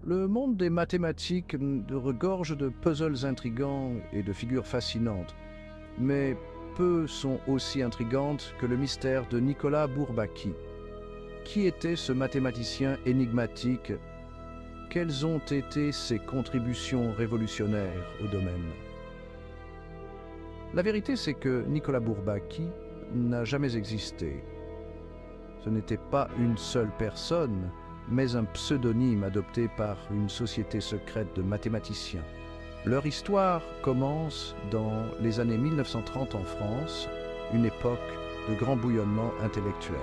Le monde des mathématiques regorge de puzzles intrigants et de figures fascinantes, mais peu sont aussi intrigantes que le mystère de Nicolas Bourbaki. Qui était ce mathématicien énigmatique? Quelles ont été ses contributions révolutionnaires au domaine? La vérité, c'est que Nicolas Bourbaki n'a jamais existé. Ce n'était pas une seule personne, mais un pseudonyme adopté par une société secrète de mathématiciens. Leur histoire commence dans les années 1930 en France, une époque de grand bouillonnement intellectuel.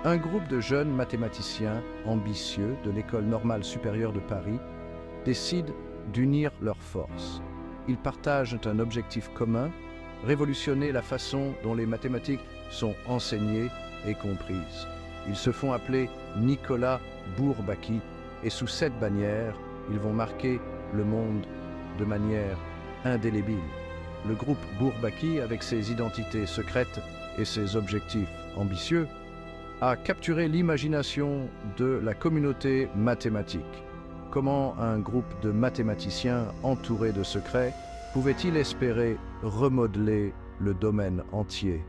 Un groupe de jeunes mathématiciens ambitieux de l'École normale supérieure de Paris décide d'unir leurs forces. Ils partagent un objectif commun, révolutionner la façon dont les mathématiques sont enseignées et comprises. Ils se font appeler Nicolas Bourbaki et sous cette bannière, ils vont marquer le monde de manière indélébile. Le groupe Bourbaki, avec ses identités secrètes et ses objectifs ambitieux, a capturé l'imagination de la communauté mathématique. Comment un groupe de mathématiciens entourés de secrets pouvait-il espérer remodeler le domaine entier?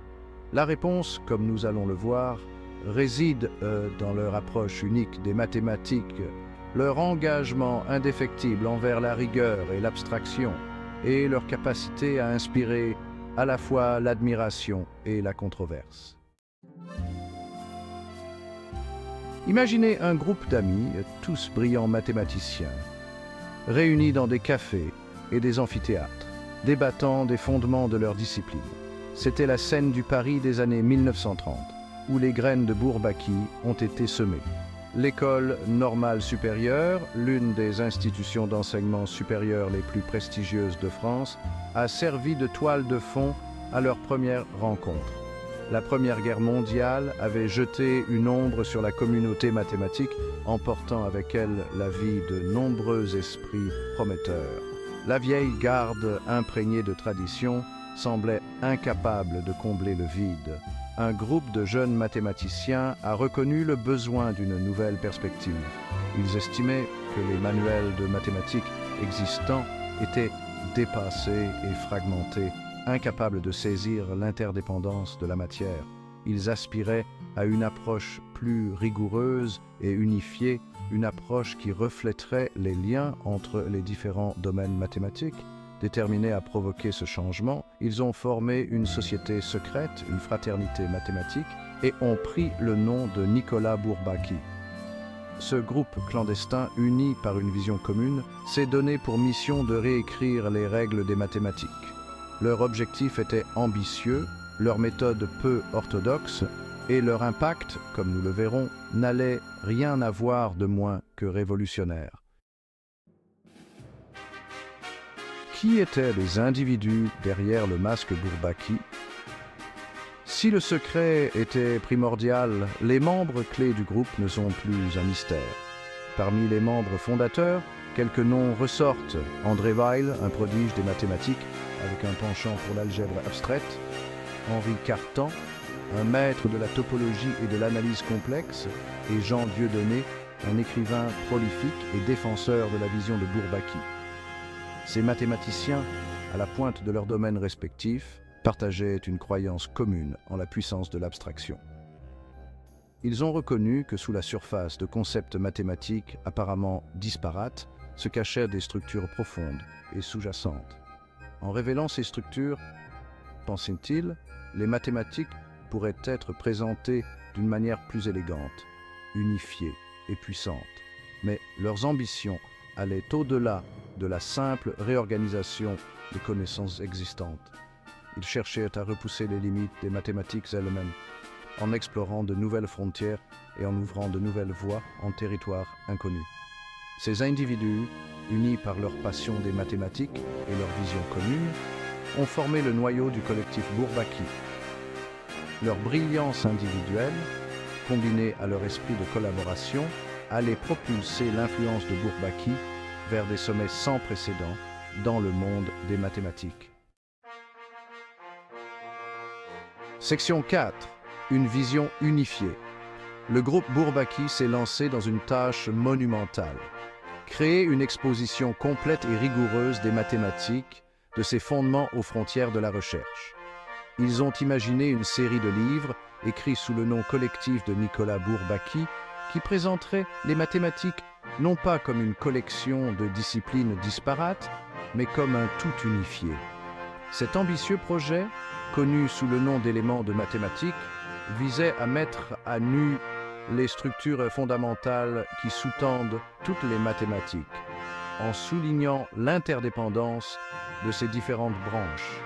La réponse, comme nous allons le voir, réside dans leur approche unique des mathématiques, leur engagement indéfectible envers la rigueur et l'abstraction, et leur capacité à inspirer à la fois l'admiration et la controverse. Imaginez un groupe d'amis, tous brillants mathématiciens, réunis dans des cafés et des amphithéâtres, débattant des fondements de leur discipline. C'était la scène du Paris des années 1930, où les graines de Bourbaki ont été semées. L'école normale supérieure, l'une des institutions d'enseignement supérieur les plus prestigieuses de France, a servi de toile de fond à leur première rencontre. La Première Guerre mondiale avait jeté une ombre sur la communauté mathématique, emportant avec elle la vie de nombreux esprits prometteurs. La vieille garde imprégnée de tradition semblait incapable de combler le vide. Un groupe de jeunes mathématiciens a reconnu le besoin d'une nouvelle perspective. Ils estimaient que les manuels de mathématiques existants étaient dépassés et fragmentés, incapables de saisir l'interdépendance de la matière. Ils aspiraient à une approche plus rigoureuse et unifiée, une approche qui reflèterait les liens entre les différents domaines mathématiques. Déterminés à provoquer ce changement, ils ont formé une société secrète, une fraternité mathématique, et ont pris le nom de Nicolas Bourbaki. Ce groupe clandestin, uni par une vision commune, s'est donné pour mission de réécrire les règles des mathématiques. Leur objectif était ambitieux, leur méthode peu orthodoxe, et leur impact, comme nous le verrons, n'allait rien avoir de moins que révolutionnaire. Qui étaient les individus derrière le masque Bourbaki? Si le secret était primordial, les membres clés du groupe ne sont plus un mystère. Parmi les membres fondateurs, quelques noms ressortent. André Weil, un prodige des mathématiques, avec un penchant pour l'algèbre abstraite. Henri Cartan, un maître de la topologie et de l'analyse complexe. Et Jean Dieudonné, un écrivain prolifique et défenseur de la vision de Bourbaki. Ces mathématiciens, à la pointe de leurs domaines respectifs, partageaient une croyance commune en la puissance de l'abstraction. Ils ont reconnu que sous la surface de concepts mathématiques apparemment disparates se cachaient des structures profondes et sous-jacentes. En révélant ces structures, pensaient-ils, les mathématiques pourraient être présentées d'une manière plus élégante, unifiée et puissante. Mais leurs ambitions allaient au-delà de la simple réorganisation des connaissances existantes. Ils cherchaient à repousser les limites des mathématiques elles-mêmes, en explorant de nouvelles frontières et en ouvrant de nouvelles voies en territoires inconnus. Ces individus, unis par leur passion des mathématiques et leur vision commune, ont formé le noyau du collectif Bourbaki. Leur brillance individuelle, combinée à leur esprit de collaboration, allait propulser l'influence de Bourbaki vers des sommets sans précédent dans le monde des mathématiques. Section 4. Une vision unifiée. le groupe Bourbaki s'est lancé dans une tâche monumentale. Créer une exposition complète et rigoureuse des mathématiques, de ses fondements aux frontières de la recherche. Ils ont imaginé une série de livres, écrits sous le nom collectif de Nicolas Bourbaki, qui présenteraient les mathématiques non pas comme une collection de disciplines disparates, mais comme un tout unifié. Cet ambitieux projet, connu sous le nom d'éléments de mathématiques, visait à mettre à nu les structures fondamentales qui sous-tendent toutes les mathématiques, en soulignant l'interdépendance de ces différentes branches.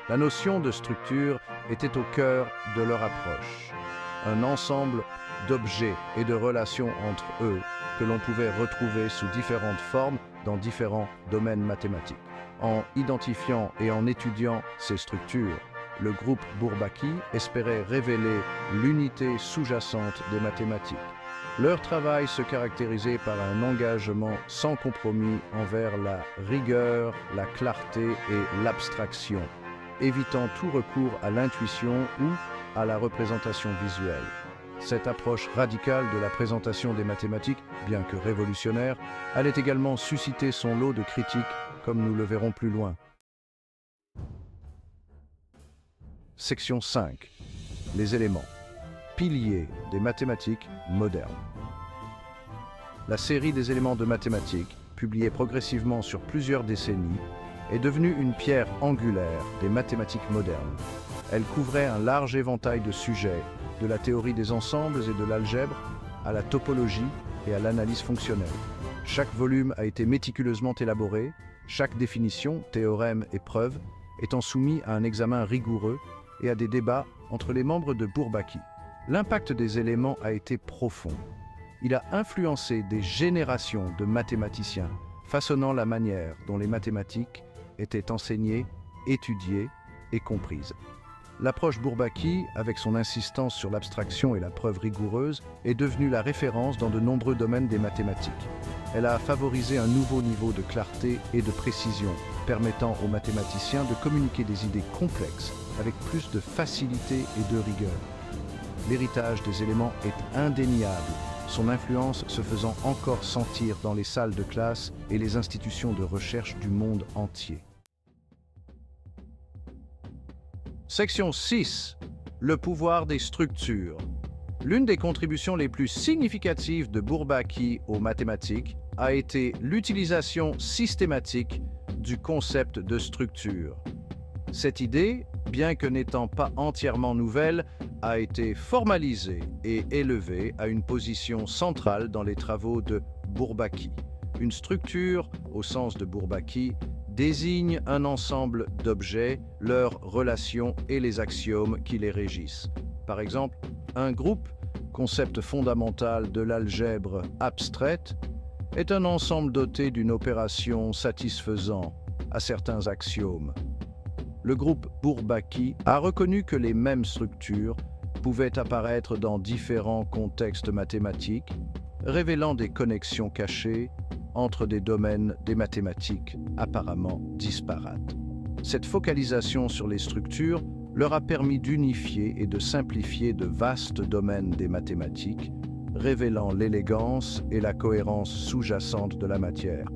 La notion de structure était au cœur de leur approche, un ensemble d'objets et de relations entre eux que l'on pouvait retrouver sous différentes formes dans différents domaines mathématiques. En identifiant et en étudiant ces structures, le groupe Bourbaki espérait révéler l'unité sous-jacente des mathématiques. Leur travail se caractérisait par un engagement sans compromis envers la rigueur, la clarté et l'abstraction, évitant tout recours à l'intuition ou à la représentation visuelle. Cette approche radicale de la présentation des mathématiques, bien que révolutionnaire, allait également susciter son lot de critiques, comme nous le verrons plus loin. Section 5. Les éléments. Piliers des mathématiques modernes. La série des éléments de mathématiques, publiée progressivement sur plusieurs décennies, est devenue une pierre angulaire des mathématiques modernes. Elle couvrait un large éventail de sujets, de la théorie des ensembles et de l'algèbre à la topologie et à l'analyse fonctionnelle. Chaque volume a été méticuleusement élaboré, chaque définition, théorème et preuve étant soumis à un examen rigoureux et à des débats entre les membres de Bourbaki. L'impact des éléments a été profond. Il a influencé des générations de mathématiciens, façonnant la manière dont les mathématiques étaient enseignées, étudiées et comprises. L'approche Bourbaki, avec son insistance sur l'abstraction et la preuve rigoureuse, est devenue la référence dans de nombreux domaines des mathématiques. Elle a favorisé un nouveau niveau de clarté et de précision, permettant aux mathématiciens de communiquer des idées complexes avec plus de facilité et de rigueur. L'héritage des éléments est indéniable, son influence se faisant encore sentir dans les salles de classe et les institutions de recherche du monde entier. Section 6. Le pouvoir des structures. L'une des contributions les plus significatives de Bourbaki aux mathématiques a été l'utilisation systématique du concept de structure. Cette idée, bien que n'étant pas entièrement nouvelle, a été formalisée et élevée à une position centrale dans les travaux de Bourbaki. Une structure, au sens de Bourbaki, désigne un ensemble d'objets, leurs relations et les axiomes qui les régissent. Par exemple, un groupe, concept fondamental de l'algèbre abstraite, est un ensemble doté d'une opération satisfaisant à certains axiomes. Le groupe Bourbaki a reconnu que les mêmes structures pouvaient apparaître dans différents contextes mathématiques, révélant des connexions cachées entre des domaines des mathématiques apparemment disparates. Cette focalisation sur les structures leur a permis d'unifier et de simplifier de vastes domaines des mathématiques, révélant l'élégance et la cohérence sous-jacente de la matière.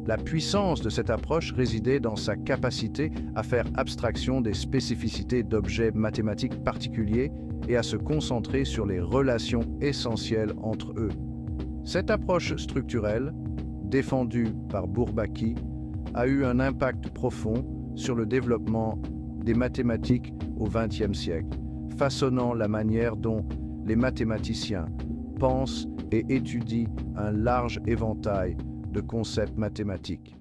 La puissance de cette approche résidait dans sa capacité à faire abstraction des spécificités d'objets mathématiques particuliers et à se concentrer sur les relations essentielles entre eux. Cette approche structurelle, défendue par Bourbaki, a eu un impact profond sur le développement des mathématiques au XXe siècle, façonnant la manière dont les mathématiciens pensent et étudient un large éventail de concepts mathématiques.